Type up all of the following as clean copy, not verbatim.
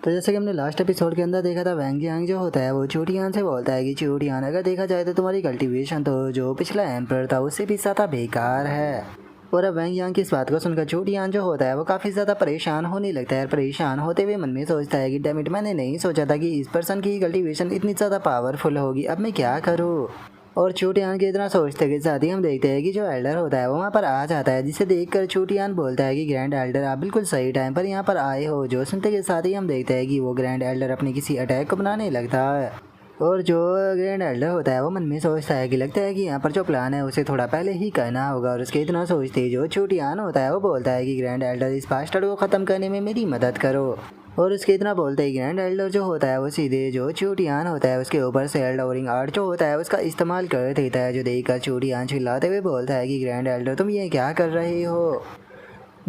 तो जैसे कि हमने लास्ट एपिसोड के अंदर देखा था, वैंग यांग जो होता है वो चूटियान से बोलता है कि चूटियान, अगर देखा जाए तो तुम्हारी कल्टीवेशन तो जो पिछला एम्पर था उससे भी ज़्यादा बेकार है। और अब वैंग यांग की इस बात को सुनकर चूटियान जो होता है वो काफ़ी ज़्यादा परेशान होने लगता है। परेशान होते हुए मन में सोचता है कि डैमिट, मैंने नहीं सोचा था कि इस पर्सन की कल्टीवेशन इतनी ज़्यादा पावरफुल होगी, अब मैं क्या करूँ। और चूटियान के इतना सोचते के साथ ही हम देखते हैं कि जो एल्डर होता है वो वहाँ पर आ जाता है, जिसे देखकर चूटियान बोलता है कि ग्रैंड एल्डर, आप बिल्कुल सही टाइम पर यहाँ पर आए हो। जो सुनते के साथ ही हम देखते हैं कि वो ग्रैंड एल्डर अपने किसी अटैक को बनाने लगता है। और जो ग्रैंड एल्डर होता है वो मन में सोचता है कि लगता है कि यहाँ पर जो प्लान है उसे थोड़ा पहले ही करना होगा। और उसके इतना सोचते ही जो चूटियान होता है वो बोलता है कि ग्रैंड एल्डर, इस बास्टर्ड को ख़त्म करने में मेरी मदद करो। और उसके इतना बोलते ही ग्रैंड एल्डर जो होता है वो सीधे जो चूटियान होता है उसके ऊपर से एल्डोरिंग आर्ट जो होता है उसका इस्तेमाल कर देता है। जो देखकर चूटियान चिल्लाते हुए बोलता है कि ग्रैंड एल्डर, तुम ये क्या कर रहे हो।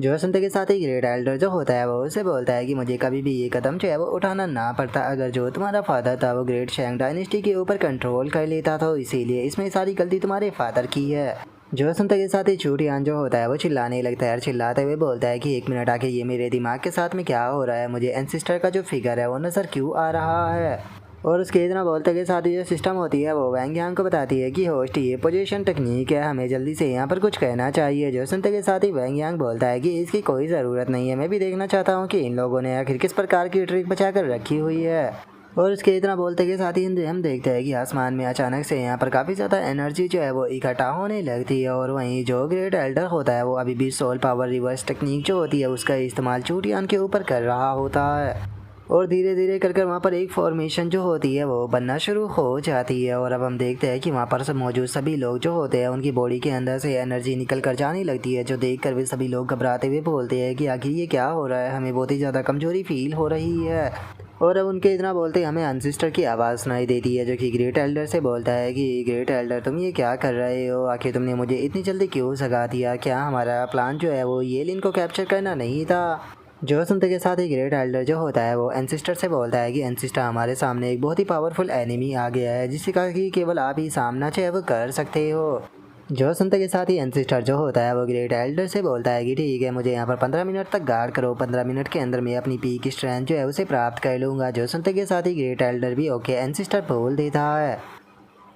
जो सुनते के साथ ही ग्रेट एल्डर जो होता है वो उसे बोलता है कि मुझे कभी भी ये कदम जो है वो उठाना ना पड़ता, अगर जो तुम्हारा फादर था वो ग्रेट शैंग डायनेस्टी के ऊपर कंट्रोल कर लेता था, इसीलिए इसमें सारी गलती तुम्हारे फादर की है। जो सुनते के साथ ही चूटियान जो होता है वो चिल्लाने लगता है और चिल्लाते हुए बोलता है कि एक मिनट, आके ये मेरे दिमाग के साथ में क्या हो रहा है, मुझे एंसिस्टर का जो फिगर है वो नज़र क्यों आ रहा है। और उसके इतना बोलते के साथ ही जो सिस्टम होती है वो वैंग यांग को बताती है कि होस्ट, ये पोजीशन टेक्निक है, हमें जल्दी से यहाँ पर कुछ कहना चाहिए। जो सुनते के साथ ही वैंग यांग बोलता है कि इसकी कोई ज़रूरत नहीं है, मैं भी देखना चाहता हूँ कि इन लोगों ने आखिर किस प्रकार की ट्रिक बचा कर रखी हुई है। और उसके इतना बोलते के साथ ही हम देखते हैं कि आसमान में अचानक से यहाँ पर काफ़ी ज़्यादा एनर्जी जो है वो इकट्ठा होने लगती है। और वहीं जो ग्रेट एल्डर होता है वो अभी भी सोल पावर रिवर्स टेक्निक जो होती है उसका इस्तेमाल चूटियान के ऊपर कर रहा होता है। और धीरे धीरे कर वहाँ पर एक फॉर्मेशन जो होती है वो बनना शुरू हो जाती है। और अब हम देखते हैं कि वहाँ पर सब मौजूद सभी लोग जो होते हैं उनकी बॉडी के अंदर से एनर्जी निकल कर जाने लगती है। जो देखकर वे सभी लोग घबराते हुए बोलते हैं कि आखिर ये क्या हो रहा है, हमें बहुत ही ज़्यादा कमजोरी फील हो रही है। और अब उनके इतना बोलते हमें अनसिस्टर की आवाज़ सुनाई देती है, जो कि ग्रेट एल्डर से बोलता है कि ग्रेट एल्डर, तुम ये क्या कर रहे हो, आखिर तुमने मुझे इतनी जल्दी क्यों जगा दिया, क्या हमारा प्लान जो है वो ये लिन को कैप्चर करना नहीं था। जो सुनते के साथ ही ग्रेट एल्डर जो होता है वो एंसिस्टर से बोलता है कि एंसिस्टर, हमारे सामने एक बहुत ही पावरफुल एनिमी आ गया है, जिसका कि केवल आप ही सामना चाहे वो कर सकते हो। जो सुनते के साथ ही एंसिस्टर जो होता है वो ग्रेट एल्डर से बोलता है कि ठीक है, मुझे यहाँ पर 15 मिनट तक गार्ड करो, 15 मिनट के अंदर मैं अपनी पीक स्ट्रेंथ जो है उसे प्राप्त कर लूँगा। जो सुनते के साथ ही ग्रेट एल्डर भी ओके एंसिस्टर बोल देता है।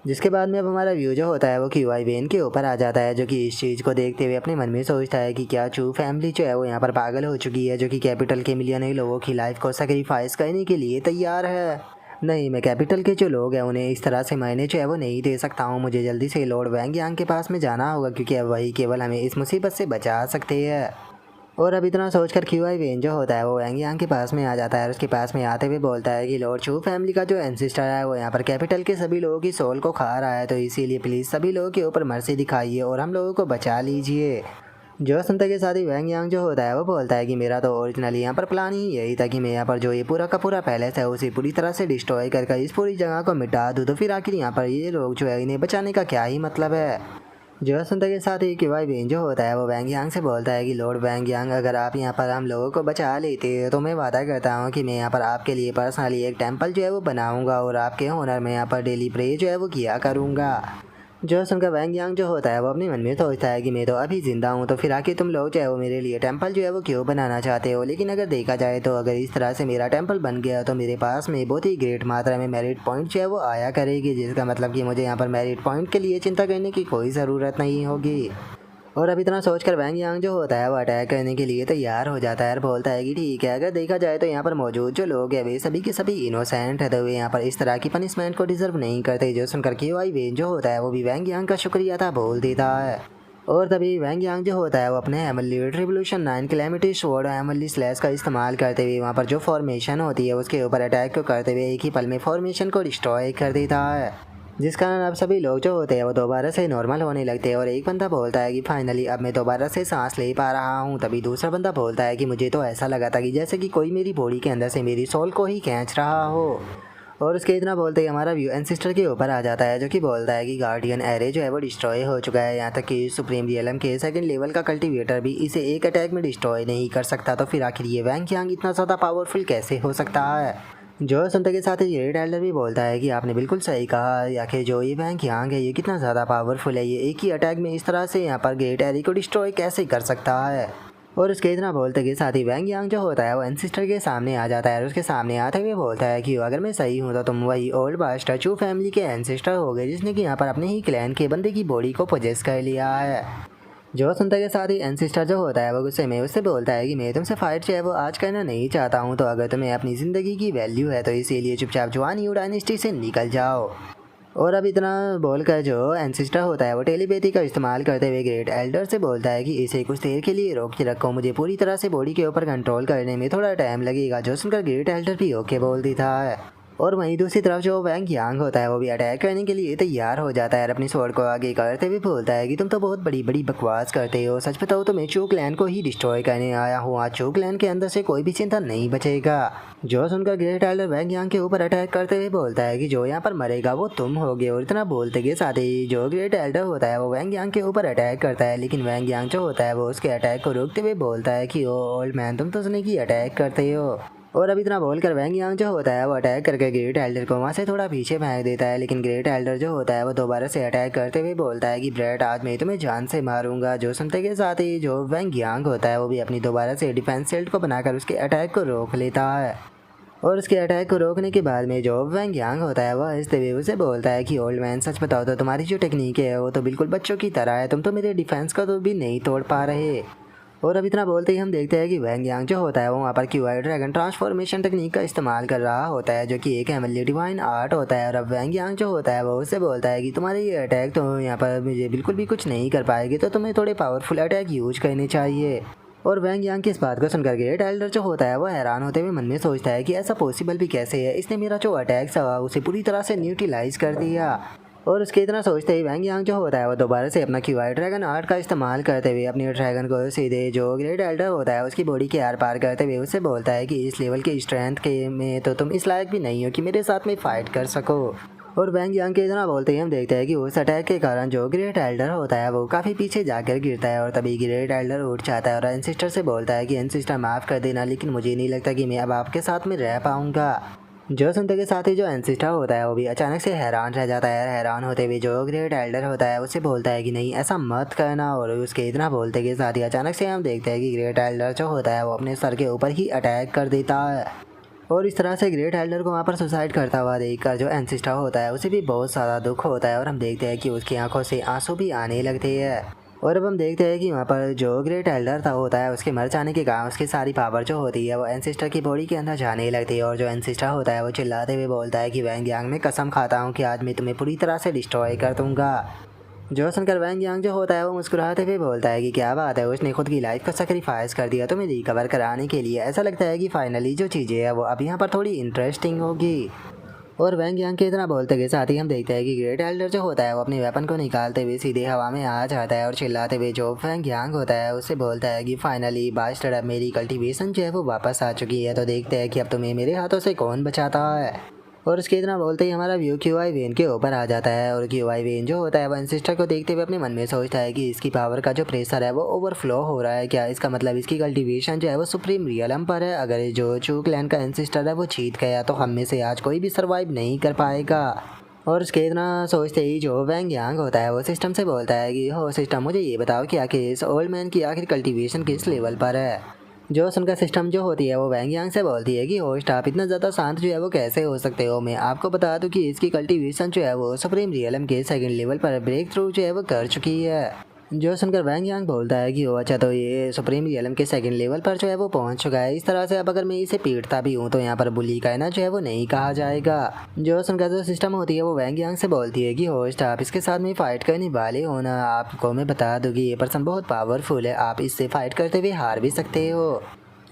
जिसके बाद में अब हमारा व्यू जो होता है वो क्यूआई वेन के ऊपर आ जाता है, जो कि इस चीज़ को देखते हुए अपने मन में सोचता है कि क्या चू फैमिली जो है वो यहाँ पर पागल हो चुकी है, जो कि कैपिटल के मिलियन लोगों की लाइफ को सेक्रीफाइस करने के लिए तैयार है। नहीं, मैं कैपिटल के जो लोग हैं उन्हें इस तरह से मायने जो है वो नहीं दे सकता हूँ, मुझे जल्दी से लॉर्ड वैंग यांग के पास में जाना होगा, क्योंकि अब वही केवल हमें इस मुसीबत से बचा सकते हैं। और अब इतना सोचकर क्यूआई वेन जो होता है वो वैंग यांग के पास में आ जाता है और उसके पास में आते हुए बोलता है कि लॉर्ड चू फैमिली का जो एंसिस्टर है वो यहाँ पर कैपिटल के सभी लोगों की सोल को खा रहा है, तो इसीलिए प्लीज़ सभी लोगों के ऊपर मर्सी दिखाइए और हम लोगों को बचा लीजिए। जो सुनते के साथ ही वैंग यांग जो होता है वो बोलता है कि मेरा तो ओरिजिनली यहाँ पर प्लान ही यही था कि मैं यहाँ पर जो ये पूरा का पूरा पैलेस है उसे पूरी तरह से डिस्ट्रॉय कर इस पूरी जगह को मिटा दूँ, तो फिर आखिर यहाँ पर ये लोग जो है इन्हें बचाने का क्या ही मतलब है। जो सुनते के साथ ही क्यूआई वेन जो होता है वो वैंग यांग से बोलता है कि लॉर्ड वैंग यांग, अगर आप यहाँ पर हम लोगों को बचा लेते तो मैं वादा करता हूँ कि मैं यहाँ पर आपके लिए पर्सनली एक टेंपल जो है वो बनाऊँगा और आपके ऑनर में यहाँ पर डेली प्रे जो है वो किया करूँगा। जो सुनकर वैंग यांग जो होता है वो अपने मन में सोचता है कि मैं तो अभी ज़िंदा हूँ, तो फिर आखिर तुम लोग जो है वो मेरे लिए टेंपल जो है वो क्यों बनाना चाहते हो। लेकिन अगर देखा जाए तो अगर इस तरह से मेरा टेंपल बन गया तो मेरे पास में बहुत ही ग्रेट मात्रा में मेरिट पॉइंट जो है वो आया करेगी, जिसका मतलब कि मुझे यहाँ पर मेरिट पॉइंट के लिए चिंता करने की कोई ज़रूरत नहीं होगी। और अब इतना सोचकर वैंग यांग जो होता है वो अटैक करने के लिए तैयार हो जाता है और बोलता है कि ठीक है, अगर देखा जाए तो यहाँ पर मौजूद जो लोग हैं वे सभी के सभी इनोसेंट है, तो वे यहाँ पर इस तरह की पनिशमेंट को डिजर्व नहीं करते। जो सुनकर क्यूआई वेन जो होता है वो भी वैंग यांग का शुक्रिया था बोल देता है। और तभी वैंग यांग जो होता है वो अपने Emily revolution 9 calamity sword Emily slash का इस्तेमाल करते हुए वहाँ पर जो फॉर्मेशन होती है उसके ऊपर अटैक को करते हुए एक ही पल में फॉर्मेशन को डिस्ट्रॉय कर देता है, जिस कारण अब सभी लोग जो होते हैं वो दोबारा से नॉर्मल होने लगते हैं। और एक बंदा बोलता है कि फाइनली अब मैं दोबारा से सांस ले पा रहा हूँ। तभी दूसरा बंदा बोलता है कि मुझे तो ऐसा लगा था कि जैसे कि कोई मेरी बॉडी के अंदर से मेरी सोल को ही खींच रहा हो। और उसके इतना बोलते ही हमारा व्यू एंसिस्टर के ऊपर आ जाता है, जो कि बोलता है कि गार्डियन एरे जो है वो डिस्ट्रॉय हो चुका है, यहाँ तक कि सुप्रीम रियलम के सेकंड लेवल का कल्टीवेटर भी इसे एक अटैक में डिस्ट्रॉय नहीं कर सकता, तो फिर आखिर ये वैंग यांग इतना ज़्यादा पावरफुल कैसे हो सकता है। जो सुनते के साथ ही ग्रेट एल्डर भी बोलता है कि आपने बिल्कुल सही कहा, आखिर जो ये वैंग यांग है ये कितना ज़्यादा पावरफुल है, ये एक ही अटैक में इस तरह से यहाँ पर ग्रेट एरी को डिस्ट्रॉय कैसे कर सकता है। और उसके इतना बोलते के साथ ही वैंग यांग जो होता है वो एंसिस्टर के सामने आ जाता है और उसके सामने आते हुए बोलता है कि अगर मैं सही हूँ तो तुम वही ओल्ड बास्टर चू फैमिली के एंसिस्टर हो गए जिसने कि यहाँ पर अपने ही क्लैन के बंदे की बॉडी को पोजेस कर लिया है। जो सुनते के साथ ही एंसिस्टर जो होता है वो गुस्से में उससे बोलता है कि मैं तुमसे फाइट जो है वो आज करना नहीं चाहता हूँ, तो अगर तुम्हें अपनी ज़िंदगी की वैल्यू है तो इसीलिए चुपचाप जुआन यू डायनेस्टी से निकल जाओ। और अब इतना बोलकर जो एंसिस्टर होता है वो टेलीपैथी का इस्तेमाल करते हुए ग्रेट एल्डर से बोलता है कि इसे कुछ देर के लिए रोक के रखो, मुझे पूरी तरह से बॉडी के ऊपर कंट्रोल करने में थोड़ा टाइम लगेगा। जो सुनकर ग्रेट एल्डर भी ओके बोल देता है। और वहीं दूसरी तरफ जो वैंग यांग होता है वो भी अटैक करने के लिए तैयार हो जाता है और अपनी स्वॉर्ड को आगे करते हुए बोलता है कि तुम तो बहुत बड़ी बड़ी बकवास करते हो, सच बताओ तो मैं चू क्लैन को ही डिस्ट्रॉय करने आया हूँ, आज चू क्लैन के अंदर से कोई भी चिंता नहीं बचेगा। जो सुनकर ग्रेट एल्डर वैंग यांग के ऊपर अटैक करते हुए बोलता है कि जो यहाँ पर मरेगा वो तुम होगे। और इतना बोलते के साथ ही जो ग्रेट एल्डर होता है वो वैंग यांग के ऊपर अटैक करता है, लेकिन वैंग यांग जो होता है वो उसके अटैक को रोकते हुए बोलता है कि ओ ओल्ड मैन तुम तो उसने की अटैक करते हो। और अब इतना बोलकर वैंग यांग जो होता है वो अटैक करके ग्रेट एल्डर को वहाँ से थोड़ा पीछे फेंक देता है, लेकिन ग्रेट एल्डर जो होता है वो दोबारा से अटैक करते हुए बोलता है कि ब्रेट आज मैं तुम्हें जान से मारूंगा। जो सुनते के साथ ही जो वैंग यांग होता है वो भी अपनी दोबारा से डिफेंस शील्ड को बनाकर उसके अटैक को रोक लेता है। और उसके अटैक को रोकने के बाद में जो वैंग यांग होता है वह हंसते हुए उसे बोलता है कि ओल्ड मैन सच बताओ तो तुम्हारी जो टेक्निक है वो तो बिल्कुल बच्चों की तरह है, तुम तो मेरे डिफेंस को तो भी नहीं तोड़ पा रहे। और अब इतना बोलते ही हम देखते हैं कि वैंग यांग जो होता है वो वहाँ पर क्यूआई ड्रैगन ट्रांसफॉर्मेशन टेक्निक का इस्तेमाल कर रहा होता है, जो कि एक हेवनली डिवाइन आर्ट होता है। और अब वैंग यांग जो होता है वो उससे बोलता है कि तुम्हारे ये अटैक तो यहाँ पर मुझे बिल्कुल भी कुछ नहीं कर पाएगी, तो तुम्हें थोड़े पावरफुल अटैक यूज करने चाहिए। और वैंग यांग की इस बात को सुनकर ग्रेट एल्डर जो होता है वो हैरान होते हुए मन में सोचता है कि ऐसा पॉसिबल भी कैसे है, इसने मेरा जो अटैक था उसे पूरी तरह से न्यूट्रलाइज कर दिया। और उसके इतना सोचते ही वैंग यांग जो होता है वो दोबारा से अपना क्यूआई ड्रैगन आर्ट का इस्तेमाल करते हुए अपनी ड्रैगन को सीधे जो ग्रेट एल्डर होता है उसकी बॉडी के आर पार करते हुए उससे बोलता है कि इस लेवल के स्ट्रेंथ के में तो तुम इस लायक भी नहीं हो कि मेरे साथ में फाइट कर सको। और वैंग यांग के इतना बोलते ही हम देखते हैं कि उस अटैक के कारण जो ग्रेट एल्डर होता है वो काफ़ी पीछे जाकर गिरता है। और तभी ग्रेट एल्डर उठ जाता है और एंसिस्टर से बोलता है कि एंसिस्टर माफ़ कर देना, लेकिन मुझे नहीं लगता कि मैं अब आपके साथ में रह पाऊँगा। जो सुनते के साथ ही जो एंसिस्टर होता है वो भी अचानक से हैरान रह जाता है। हैरान होते हुए जो ग्रेट एल्डर होता है उससे बोलता है कि नहीं ऐसा मत करना। और उसके इतना बोलते के साथ ही अचानक से हम देखते हैं कि ग्रेट एल्डर जो होता है वो अपने सर के ऊपर ही अटैक कर देता है। और इस तरह से ग्रेट एल्डर को वहाँ पर सुसाइड करता हुआ देखकर जो एंसिस्टर होता है उसे भी बहुत ज़्यादा दुख होता है और हम देखते हैं कि उसकी आंखों से आंसू भी आने लगते हैं। और अब हम देखते हैं कि वहाँ पर जो ग्रेट एल्डर था होता है उसके मर जाने के कारण उसकी सारी पावर जो होती है वो एंसिस्टर की बॉडी के अंदर जाने लगती है। और जो एंसिस्टर होता है वो चिल्लाते हुए बोलता है कि वैंग यांग मैं कसम खाता हूँ कि आज मैं तुम्हें पूरी तरह से डिस्ट्रॉय कर दूँगा। जो सुनकर वैंग यांग जो होता है वो मुस्कुराते हुए बोलता है कि क्या बात है, उसने खुद की लाइफ को सेक्रीफाइस कर दिया तुम्हें रिकवर कराने के लिए। ऐसा लगता है कि फाइनली जो चीज़ें हैं वो अब यहाँ पर थोड़ी इंटरेस्टिंग होगी। और वैंग यांग के इतना बोलते के साथ ही हम देखते हैं कि ग्रेट एल्डर जो होता है वो अपने वेपन को निकालते हुए सीधे हवा में आ जाता है और चिल्लाते हुए जो वैंग यांग होता है उससे बोलता है कि फाइनली बास्टर्ड अब मेरी कल्टीवेशन जो है वो वापस आ चुकी है, तो देखते हैं कि अब तुम्हें मेरे हाथों से कौन बचाता है। और उसके इतना बोलते ही हमारा व्यू क्यूआई वेन के ऊपर आ जाता है। और क्यूआई वेन जो होता है वो एंसिस्टर को देखते हुए अपने मन में सोचता है कि इसकी पावर का जो प्रेशर है वो ओवरफ्लो हो रहा है, क्या इसका मतलब इसकी कल्टीवेशन जो है वो सुप्रीम रियलम पर है। अगर जो चू क्लैन का एंसिस्टर है वो जीत गया तो हम में से आज कोई भी सर्वाइव नहीं कर पाएगा। और उसके इतना सोचते ही जो वैंग यांग होता है वो सिस्टम से बोलता है कि हो सिस्टम मुझे ये बताओ कि आखिर इस ओल्ड मैन की आखिर कल्टीवेशन किस लेवल पर है। जो सुनकर सिस्टम जो होती है वो वैंग यांग से बोलती है कि होस्ट आप इतना ज़्यादा शांत जो है वो कैसे हो सकते हो, मैं आपको बता दूं कि इसकी कल्टीवेशन जो है वो सुप्रीम रियलम के सेकंड लेवल पर ब्रेक थ्रू जो है वो कर चुकी है। जो सुनकर वैंग यांग बोलता है कि ओ अच्छा, तो ये सुप्रीम रियलम के सेकंड लेवल पर जो है वो पहुंच चुका है, इस तरह से अब अगर मैं इसे पीटता भी हूँ तो यहाँ पर बुली कहना जो है वो नहीं कहा जाएगा। जो सुनकर जो सिस्टम होती है वो वैंग यांग से बोलती है कि होस्ट आप इसके साथ में फाइट करने वाले हो ना, आपको मैं बता दूँ कि ये पर्सन बहुत पावरफुल है, आप इससे फाइट करते हुए हार भी सकते हो।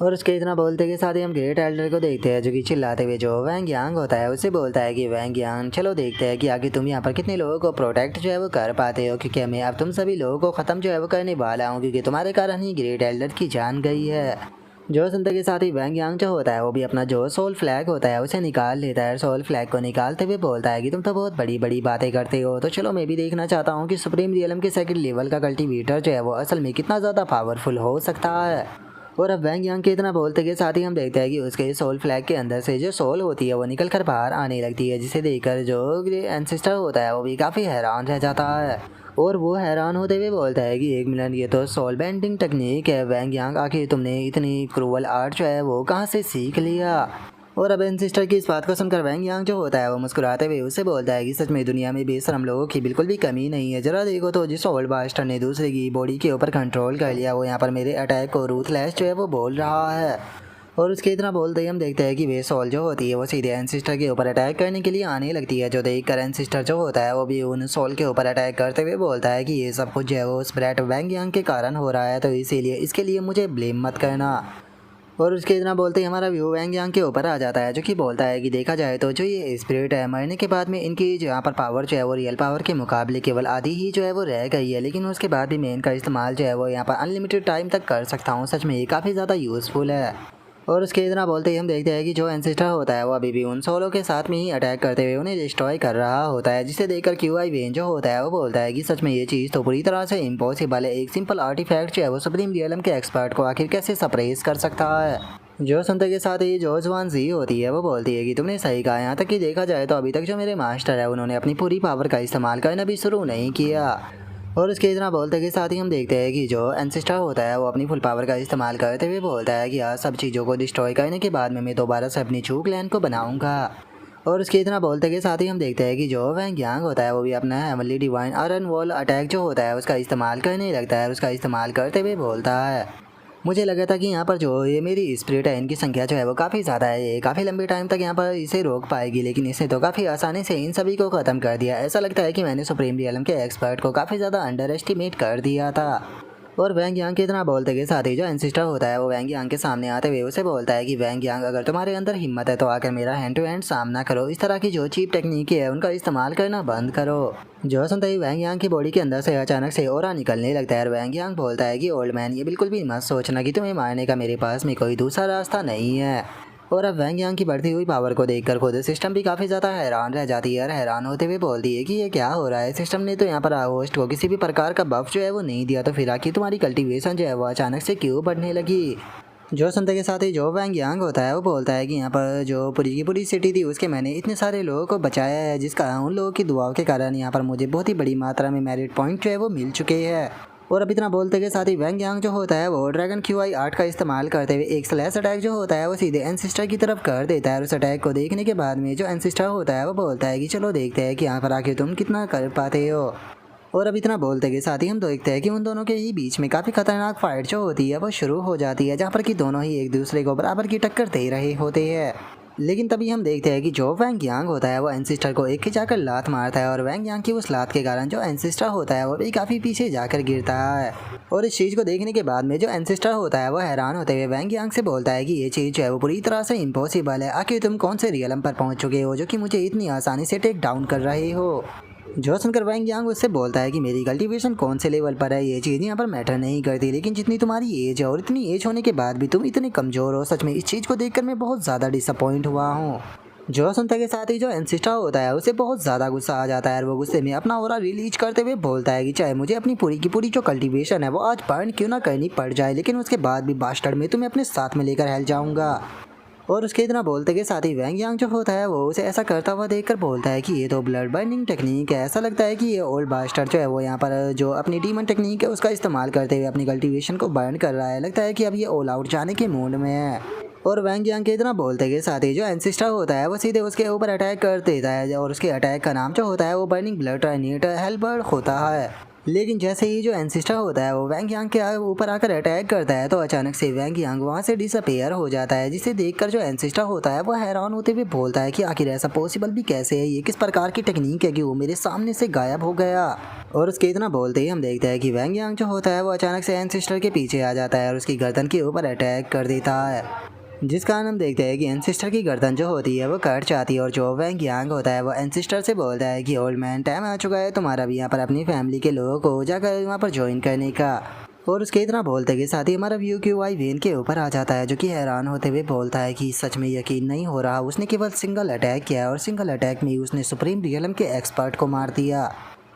और उसके इतना बोलते के साथ ही हम ग्रेट एल्डर को देखते हैं जो कि चिल्लाते हुए जो वैंग यांग होता है उससे बोलता है कि वैंग यांग चलो देखते हैं कि आगे तुम यहाँ पर कितने लोगों को प्रोटेक्ट जो है वो कर पाते हो, क्योंकि मैं अब तुम सभी लोगों को ख़त्म जो है वो करने वाला हूँ, क्योंकि तुम्हारे कारण ही ग्रेट एल्डर की जान गई है। जो सुनते के साथ ही वैंग यांग जो होता है वो भी अपना जो सोल फ्लैग होता है उसे निकाल लेता है। सोल फ्लैग को निकालते हुए बोलता है कि तुम तो बहुत बड़ी बड़ी बातें करते हो, तो चलो मैं भी देखना चाहता हूँ कि सुप्रीम रियलम के सेकंड लेवल का कल्टीवेटर जो है वो असल में कितना ज़्यादा पावरफुल हो सकता है। और अब वैंग यांग के इतना बोलते के साथ ही हम देखते हैं कि उसके सोल फ्लैग के अंदर से जो सोल होती है वो निकल कर बाहर आने लगती है, जिसे देखकर जो एंसेस्टर होता है वो भी काफ़ी हैरान रह जाता है। और वो हैरान होते हुए बोलता है कि 1 मिनट, ये तो सोल बेंडिंग टेक्निक है वैंग यांग, आखिर तुमने इतनी क्रूअल आर्ट जो है वो कहाँ से सीख लिया। और अब एंसिस्टर की इस बात को सुनकर वैंग यांग जो होता है वो मुस्कुराते हुए उससे बोलता है कि सच में दुनिया में बेशरम लोगों की बिल्कुल भी कमी नहीं है। जरा देखो तो जिस ओल्ड बास्टर ने दूसरे की बॉडी के ऊपर कंट्रोल कर लिया वो यहाँ पर मेरे अटैक को रूथलेस जो है वो बोल रहा है। और उसके इतना बोलते ही हम देखते हैं कि वे सोल जो होती है वो सीधे एंसिस्टर के ऊपर अटैक करने के लिए आने लगती है, जो देखकर एंसिस्टर जो होता है वो भी उन सोल के ऊपर अटैक करते हुए बोलता है कि ये सब कुछ जो है वो उस ब्रैट वैंग यांग के कारण हो रहा है, तो इसीलिए इसके लिए मुझे ब्लेम मत करना। और उसके इतना बोलते ही हमारा व्यू वैंग यांग के ऊपर आ जाता है, जो कि बोलता है कि देखा जाए तो जो ये स्पिरिट है मरने के बाद में इनकी जो यहाँ पर पावर जो है वो रियल पावर के मुकाबले केवल आधी ही जो है वो रह गई है, लेकिन उसके बाद भी मैं इनका इस्तेमाल जो है वो यहाँ पर अनलिमिटेड टाइम तक कर सकता हूँ। सच में ये काफ़ी ज़्यादा यूज़फुल है। और उसके इतना बोलते ही हम देखते हैं कि जो एंसेस्टर होता है वो अभी भी उन सोलों के साथ में ही अटैक करते हुए उन्हें डिस्ट्रॉय कर रहा होता है, जिसे देखकर क्यूआई वेन जो होता है वो बोलता है कि सच में ये चीज़ तो पूरी तरह से इम्पॉसिबल है। एक सिंपल आर्टिफैक्ट जो है वो सुप्रीम रियलम के एक्सपर्ट को आखिर कैसे सप्रेस कर सकता है। जो सुनते के साथ ही जो जवान जी होती है वो बोलती है कि तुमने सही कहा, यहाँ तक कि देखा जाए तो अभी तक जो मेरे मास्टर है उन्होंने अपनी पूरी पावर का इस्तेमाल करना भी शुरू नहीं किया। और उसके इतना बोलते के साथ ही हम देखते हैं कि जो एंसेस्टर होता है वो अपनी फुल पावर का इस्तेमाल करते हुए बोलता है कि आज सब चीज़ों को डिस्ट्रॉय करने के बाद में मैं दोबारा से अपनी चूक लैंड को बनाऊंगा। और उसके इतना बोलते के साथ ही हम देखते हैं कि जो वैंग यांग होता है वो भी अपना heavenly divine iron wall attack जो होता है उसका इस्तेमाल करने लगता है। उसका इस्तेमाल करते हुए बोलता है, मुझे लगा था कि यहाँ पर जो ये मेरी स्पिरिट है इनकी संख्या जो है वो काफ़ी ज़्यादा है, ये काफ़ी लंबे टाइम तक यहाँ पर इसे रोक पाएगी, लेकिन इसने तो काफ़ी आसानी से इन सभी को ख़त्म कर दिया। ऐसा लगता है कि मैंने सुप्रीम रियलम के एक्सपर्ट को काफ़ी ज़्यादा अंडर एस्टिमेट कर दिया था। और वैंग यांग के इतना बोलते के साथ ही जो एंसिस्टर होता है वो वैंग यांग के सामने आते हुए उसे बोलता है कि वैंग यांग, अगर तुम्हारे अंदर हिम्मत है तो आकर मेरा हैंड टू हैंड सामना करो। इस तरह की जो चीप टेक्निक है उनका इस्तेमाल करना बंद करो। जो सुनते ही वैंग यांग की बॉडी के अंदर से अचानक से ऑरा निकलने लगता है और वैंग यांग बोलता है कि ओल्ड मैन, ये बिल्कुल भी मत सोचना कि तुम्हें मारने का मेरे पास में कोई दूसरा रास्ता नहीं है। और अब वैंग यांग की बढ़ती हुई पावर को देखकर खुद सिस्टम भी काफ़ी ज़्यादा हैरान रह जाती है और हैरान होते हुए बोलती है कि ये क्या हो रहा है। सिस्टम ने तो यहाँ पर होस्ट को किसी भी प्रकार का बफ जो है वो नहीं दिया, तो फिर आखिर तुम्हारी कल्टीवेशन जो है वो अचानक से क्यों बढ़ने लगी। जो सुनते के साथ ही जो वैंग यांग होता है वो बोलता है कि यहाँ पर जो पूरी की पूरी सिटी थी उसके मैंने इतने सारे लोगों को बचाया है, जिसका उन लोगों की दुआओं के कारण यहाँ पर मुझे बहुत ही बड़ी मात्रा में मेरिट पॉइंट जो है वो मिल चुके हैं। और अब इतना बोलते के साथ ही वैंग यांग जो होता है वो ड्रैगन क्यूआई आर्ट का इस्तेमाल करते हुए एक स्लैश अटैक जो होता है वो सीधे एंसिस्टर की तरफ कर देता है। और उस अटैक को देखने के बाद में जो एंसिस्टर होता है वो बोलता है कि चलो देखते हैं कि यहाँ पर आके तुम कितना कर पाते हो। और अब इतना बोलते के साथ ही हम देखते हैं कि उन दोनों के ही बीच में काफ़ी खतरनाक फाइट जो होती है वो शुरू हो जाती है, जहाँ पर कि दोनों ही एक दूसरे को बराबर की टक्कर दे रहे होते हैं। लेकिन तभी हम देखते हैं कि जो वैंग यांग होता है वो एंसिस्टर को एक खिंचाकर लात मारता है और वैंग यांग की उस लात के कारण जो एंसिस्टर होता है वो भी काफ़ी पीछे जाकर गिरता है। और इस चीज़ को देखने के बाद में जो एंसिस्टर होता है वो हैरान होते हुए वैंग यांग से बोलता है कि ये चीज़ जो है वो पूरी तरह से इम्पॉसिबल है। आखिर तुम कौन से रियलम पर पहुंच चुके हो जो कि मुझे इतनी आसानी से टेक डाउन कर रहे हो। जो सुनकर वैंग यांग उससे बोलता है कि मेरी कल्टीवेशन कौन से लेवल पर है ये चीज़ यहाँ पर मैटर नहीं करती, लेकिन जितनी तुम्हारी एज है और इतनी एज होने के बाद भी तुम इतने कमज़ोर हो, सच में इस चीज़ को देखकर मैं बहुत ज़्यादा डिसअपॉइंट हुआ हूँ। जो सुनते के साथ ही जो एंसिस्टर होता है उसे बहुत ज़्यादा गुस्सा आ जाता है और वो गुस्से में अपना ऑरा रिलीज करते हुए बोलता है कि चाहे मुझे अपनी पूरी की पूरी जो कल्टीवेशन है वो आज बर्न क्यों ना करनी पड़ जाए, लेकिन उसके बाद भी बास्टर्ड में तुम्हें अपने साथ में लेकर हेल जाऊँगा। और उसके इतना बोलते के साथ ही वैंग यांग जो होता है वो उसे ऐसा करता हुआ देखकर बोलता है कि ये तो ब्लड बर्निंग टेक्निक है। ऐसा लगता है कि ये ओल्ड बास्टर्ड जो है वो यहाँ पर जो अपनी डीमन टेक्निक है उसका इस्तेमाल करते हुए अपनी कल्टीवेशन को बर्न कर रहा है। लगता है कि अब ये ऑल आउट जाने के मूड में है। और वैंग यांग के इतना बोलते के साथ ही जो एंसिस्टर होता है वो सीधे उसके ऊपर अटैक कर देता है और उसके अटैक का नाम जो होता है वो बर्निंग ब्लड ट्राइनेट हेलबर्ड होता है। लेकिन जैसे ही जो एंसिस्टर होता है वो वैंग यांग के ऊपर आकर अटैक करता है तो अचानक से वैंग यांग वहाँ से डिसअपेयर हो जाता है, जिसे देखकर जो एंसिस्टर होता है वो हैरान होते हुए बोलता है कि आखिर ऐसा पॉसिबल भी कैसे है, ये किस प्रकार की टेक्निक है कि वो मेरे सामने से गायब हो गया। और उसके इतना बोलते ही हम देखते हैं कि वैंग यांग जो होता है वो अचानक से एंसिस्टर के पीछे आ जाता है और उसकी गर्दन के ऊपर अटैक कर देता है, जिस कारण हम देखते हैं कि एंसिस्टर की गर्दन जो होती है वो कट जाती है। और जो वैंग यांग होता है वो एंसिस्टर से बोलता है कि ओल्ड मैन, टाइम आ चुका है तुम्हारा भी यहाँ पर अपनी फैमिली के लोगों को जाकर वहाँ पर ज्वाइन करने का। और उसके इतना बोलते के साथ ही हमारा व्यू क्यूआई वेन के ऊपर आ जाता है, जो कि हैरान होते हुए बोलता है कि सच में यकीन नहीं हो रहा, उसने केवल सिंगल अटैक किया और सिंगल अटैक में उसने सुप्रीम रियलम के एक्सपर्ट को मार दिया।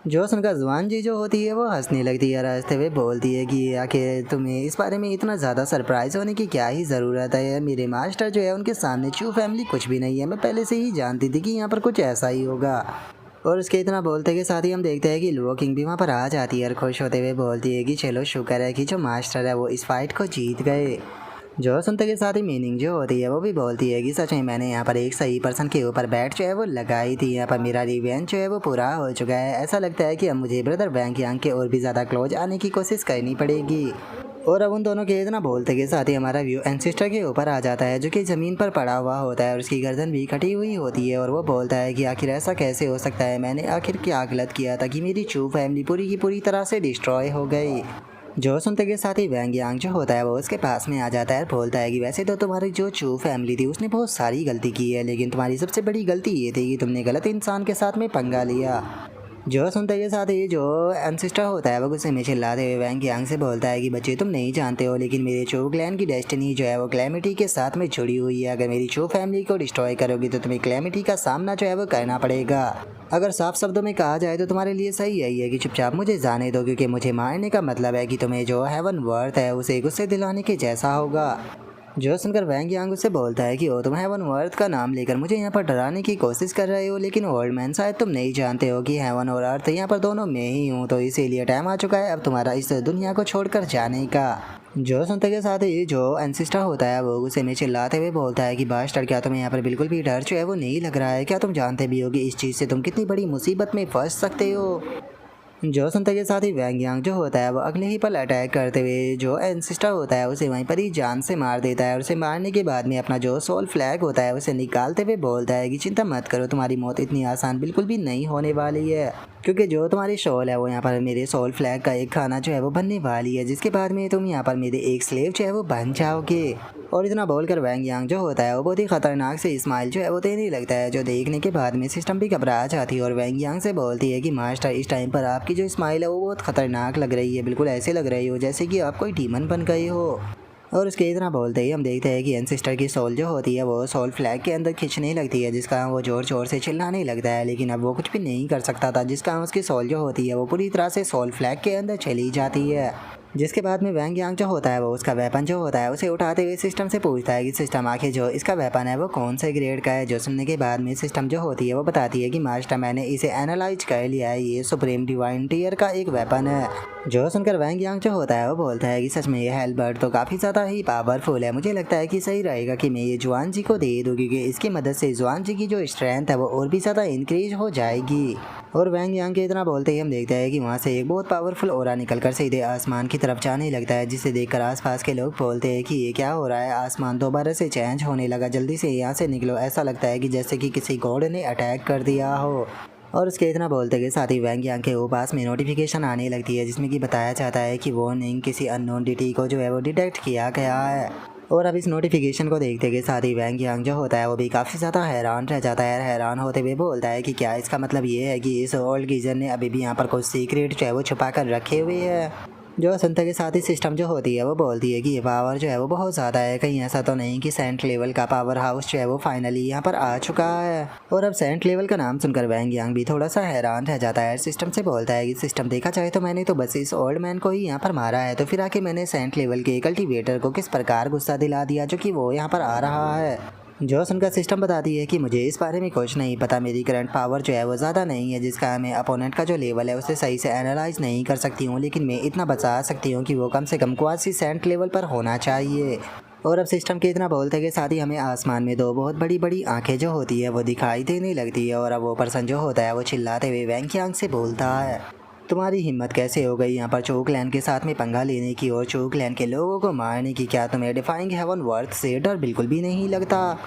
जो सुनकर जुआन जी जो होती है वो हंसने लगती है, हंसते हुए बोलती है कि आखिर तुम्हें इस बारे में इतना ज़्यादा सरप्राइज होने की क्या ही ज़रूरत है। मेरे मास्टर जो है उनके सामने चू फैमिली कुछ भी नहीं है, मैं पहले से ही जानती थी कि यहाँ पर कुछ ऐसा ही होगा। और उसके इतना बोलते के साथ ही हम देखते हैं कि लुओ किंग भी वहाँ पर आ जाती है और खुश होते हुए बोलती है कि चलो शुक्र है कि जो मास्टर है वो इस फाइट को जीत गए। जो सुनते के साथ ही मीनिंग जो होती है वो भी बोलती है कि सच में मैंने यहाँ पर एक सही पर्सन के ऊपर बैट जो है वो लगाई थी। यहाँ पर मेरा रिवेंज जो है वो पूरा हो चुका है। ऐसा लगता है कि अब मुझे ब्रदर वैंग यांग के और भी ज़्यादा क्लोज आने की कोशिश करनी पड़ेगी। और अब उन दोनों के इतना बोलते के साथ ही हमारा व्यू एंसेस्टर के ऊपर आ जाता है जो कि ज़मीन पर पड़ा हुआ होता है और उसकी गर्दन भी कटी हुई होती है। और वो बोलता है कि आखिर ऐसा कैसे हो सकता है, मैंने आखिर क्या गलत किया था कि मेरी चू फैमिली पूरी की पूरी तरह से डिस्ट्रॉय हो गई। जो सुनते के साथ ही वैंग यांग जो होता है वो उसके पास में आ जाता है और बोलता है कि वैसे तो तुम्हारी जो चू फैमिली थी उसने बहुत सारी गलती की है, लेकिन तुम्हारी सबसे बड़ी गलती ये थी कि तुमने गलत इंसान के साथ में पंगा लिया। जो सुनते के साथ ही जो एंसेस्टर होता है वो गुस्से में चिल्लाते हुए वैंग यांग से बोलता है कि बच्चे तुम नहीं जानते हो, लेकिन मेरे चो क्लैन की डेस्टिनी जो है वो क्लैमिटी के साथ में जुड़ी हुई है। अगर मेरी चो फैमिली को डिस्ट्रॉय करोगी तो तुम्हें क्लैमिटी का सामना जो है वो करना पड़ेगा। अगर साफ शब्दों में कहा जाए तो तुम्हारे लिए सही यही है कि चुपचाप मुझे जाने दो, क्योंकि मुझे मारने का मतलब है कि तुम्हें जो हेवन वर्थ है उसे गुस्से दिलाने के जैसा होगा। जो सुनकर वैंग यांग उससे बोलता है कि ओ तुम हेवन वर्थ का नाम लेकर मुझे यहाँ पर डराने की कोशिश कर रहे हो, लेकिन ओल्ड मैन शायद तुम नहीं जानते हो कि हेवन और अर्थ यहाँ पर दोनों में ही हूँ, तो इसीलिए टाइम आ चुका है अब तुम्हारा इस दुनिया को छोड़कर जाने का। जो सुनते के साथ ही जो एंसेस्टर होता है वो गुस्से में चिल्लाते हुए बोलता है कि बास्टर क्या तुम्हें यहाँ पर बिल्कुल भी डर जो है वो नहीं लग रहा है? क्या तुम जानते भी हो कि इस चीज़ से तुम कितनी बड़ी मुसीबत में फंस सकते हो? जो सुनते के साथ ही वैंग यांग जो होता है वो अगले ही पल अटैक करते हुए जो एंसेस्टर होता है उसे वहीं पर ही जान से मार देता है। और उसे मारने के बाद में अपना जो सोल फ्लैग होता है उसे निकालते हुए बोलता है कि चिंता मत करो, तुम्हारी मौत इतनी आसान बिल्कुल भी नहीं होने वाली है, क्योंकि जो तुम्हारी सोल है वो यहाँ पर मेरे सोल फ्लैग का एक खाना जो है वो बनने वाली है, जिसके बाद में तुम यहाँ पर मेरे एक स्लेव जो है वो बन जाओगे। और इतना बोलकर वैंग यांग जो होता है वो बहुत ही खतरनाक से स्माइल जो है वो देने लगता है, जो देखने के बाद में सिस्टम भी घबरा जाती है और वैंग यांग से बोलती है कि मास्टर इस टाइम पर आपकी जो स्माइल है वो बहुत खतरनाक लग रही है, बिल्कुल ऐसे लग रही हो जैसे कि आप कोई डीमन बन गए हो। और उसके इतना बोलते ही हम देखते हैं कि एंसेस्टर की सोल जो होती है वो सोल फ्लैग के अंदर खींचने लगती है, जिसका वो जोर जोर से चिल्लाने लगता है, लेकिन अब वो कुछ भी नहीं कर सकता था, जिसका उसकी सोल जो होती है वो पूरी तरह से सोल फ्लैग के अंदर चली जाती है। जिसके बाद में वैंग यांग जो होता है वो उसका वेपन जो होता है उसे उठाते हुए सिस्टम से पूछता है कि सिस्टम आखिर जो इसका वेपन है वो कौन से ग्रेड का है। जो सुनने के बाद में सिस्टम जो होती है वो बताती है कि मास्टर मैंने इसे एनालाइज कर लिया है, ये सुप्रीम डिवाइन टीयर का एक वेपन है। जो सुनकर वैंग यांग जो होता है वो बोलता है कि सच में ये हेलबर्ट तो काफ़ी ज़्यादा ही पावरफुल है, मुझे लगता है कि सही रहेगा कि मैं ये जुआन जी को दे दूँ, क्योंकि इसकी मदद से जुआन जी की जो स्ट्रेंथ है वो और भी ज़्यादा इंक्रीज हो जाएगी। और वैंग यांग के इतना बोलते ही हम देखते हैं कि वहाँ से एक बहुत पावरफुल ओरा निकलकर सीधे आसमान की तरफ जाने लगता है, जिसे देखकर आसपास के लोग बोलते हैं कि ये क्या हो रहा है, आसमान दोबारा से चेंज होने लगा, जल्दी से यहाँ से निकलो, ऐसा लगता है कि जैसे कि किसी गॉड ने अटैक कर दिया हो। और उसके इतना बोलते के साथ ही वैंग यांग के वो पास में नोटिफिकेशन आने लगती है, जिसमें कि बताया जाता है कि वार्निंग किसी अननोन डिटी को जो है वो डिटेक्ट किया गया है। और अब इस नोटिफिकेशन को देखते के साथ ही वैंग यांग जो होता है वो भी काफ़ी ज़्यादा हैरान रह जाता है। हैरान होते हुए बोलता है कि क्या इसका मतलब ये है कि इस ओल्ड गीजर ने अभी भी यहाँ पर कुछ सीक्रेट जो है वो छुपा कर रखे हुए है। जो सुनते के साथ ही सिस्टम जो होती है वो बोलती है कि ये पावर जो है वो बहुत ज़्यादा है, कहीं ऐसा तो नहीं कि सेंट लेवल का पावर हाउस जो है वो फाइनली यहाँ पर आ चुका है। और अब सेंट लेवल का नाम सुनकर वैंग यांग भी थोड़ा सा हैरान रह जाता है। सिस्टम से बोलता है कि सिस्टम देखा जाए तो मैंने तो बस इस ओल्ड मैन को ही यहाँ पर मारा है, तो फिर आके मैंने सेंट लेवल के कल्टीवेटर को किस प्रकार गुस्सा दिला दिया जो कि वो यहाँ पर आ रहा है। जो सुनकर सिस्टम बताती है कि मुझे इस बारे में कुछ नहीं पता, मेरी करंट पावर जो है वो ज़्यादा नहीं है, जिसका मैं अपोनेंट का जो लेवल है उसे सही से एनालाइज नहीं कर सकती हूँ, लेकिन मैं इतना बता सकती हूँ कि वो कम से कम क्वासी सेंट लेवल पर होना चाहिए। और अब सिस्टम के इतना बोलते के साथ ही हमें आसमान में दो बहुत बड़ी बड़ी आंखें जो होती है वो दिखाई देने लगती है। और अब वो पर्सन जो होता है वो चिल्लाते हुए वैंग यांग से बोलता है, तुम्हारी हिम्मत कैसे हो गई यहाँ पर चो क्लैन के साथ में पंगा लेने की और चो क्लैन के लोगों को मारने की? क्या तुम्हें डिफाइंग हेवन वर्थ से डर बिल्कुल भी नहीं लगता?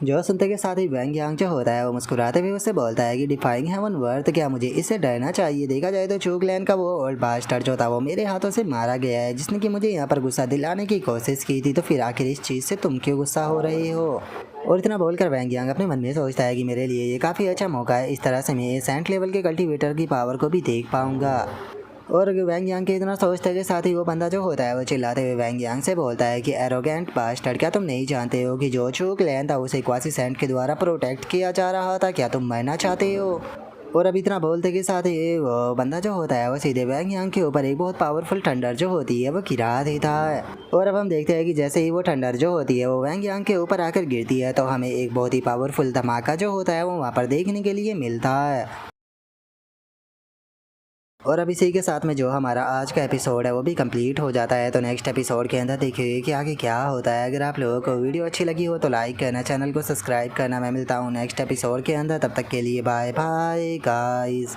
जो सुनते के साथ ही वैंग यांग जो होता है वो मुस्कुराते हुए उससे बोलता है कि डिफाइंग हेवन वर्थ, क्या मुझे इससे डरना चाहिए? देखा जाए तो चो क्लैन का वो ओल्ड बास्टर्ड जो था वो मेरे हाथों से मारा गया है, जिसने कि मुझे यहाँ पर गुस्सा दिलाने की कोशिश की थी, तो फिर आखिर इस चीज़ से तुम क्यों गुस्सा हो रहे हो? और इतना बोलकर वैंग यांग अपने मन में सोचता है कि मेरे लिए ये काफ़ी अच्छा मौका है, इस तरह से मैं सेंट लेवल के कल्टीवेटर की पावर को भी देख पाऊंगा। और वैंग यांग के इतना सोचते के साथ ही वो बंदा जो होता है वो चिल्लाते हुए वैंग यांग से बोलता है कि एरोगेंट बास्टर्ड, क्या तुम नहीं जानते हो कि जो चो क्लैन था उसे क्वासी सेंट के द्वारा प्रोटेक्ट किया जा रहा था? क्या तुम मरना चाहते हो? और अब इतना बोलते के साथ ही वो बंदा जो होता है वो सीधे वैंग यांग के ऊपर एक बहुत पावरफुल ठंडर जो होती है वो गिरा देता है। और अब हम देखते हैं कि जैसे ही वो ठंडर जो होती है वो वैंग यांग के ऊपर आकर गिरती है, तो हमें एक बहुत ही पावरफुल धमाका जो होता है वो वहाँ पर देखने के लिए मिलता है। और अब इसी के साथ में जो हमारा आज का एपिसोड है वो भी कंप्लीट हो जाता है। तो नेक्स्ट एपिसोड के अंदर देखिए कि आगे क्या होता है। अगर आप लोगों को वीडियो अच्छी लगी हो तो लाइक करना, चैनल को सब्सक्राइब करना। मैं मिलता हूँ नेक्स्ट एपिसोड के अंदर, तब तक के लिए बाय बाय गाइस।